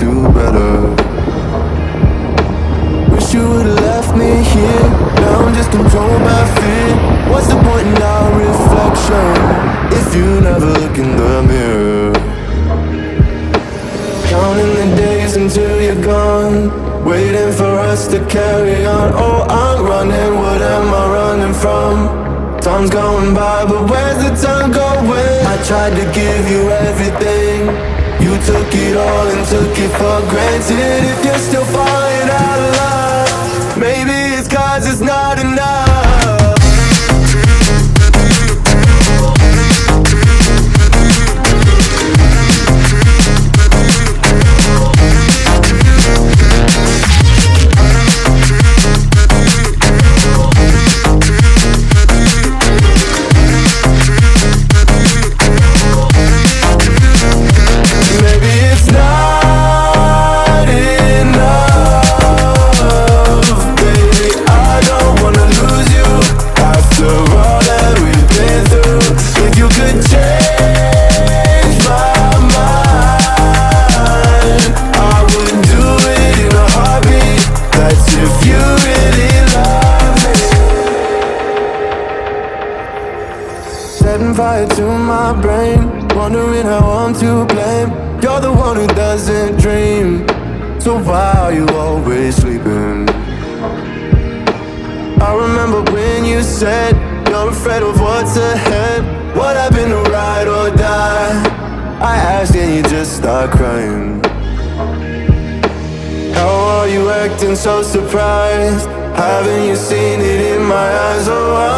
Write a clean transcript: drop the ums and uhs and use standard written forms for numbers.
do better. Wish you would've left me here. Now I'm just controlled by fear. What's the point in our reflection if you never look in the mirror? Counting the days until you're gone, waiting for us to carry on. Oh, I'm running, what am I running from? Time's going by, but where's the time going? I tried to give you everything, you took it all and took it for granted. If you're still falling out of love, maybe it's 'cause it's not enough. Setting fire to my brain, wondering how I'm to blame. You're the one who doesn't dream, so why are you always sleeping? I remember when you said you're afraid of what's ahead. What happened to ride or die? I asked and you just start crying. How are you acting so surprised? Haven't you seen it in my eyes? Oh,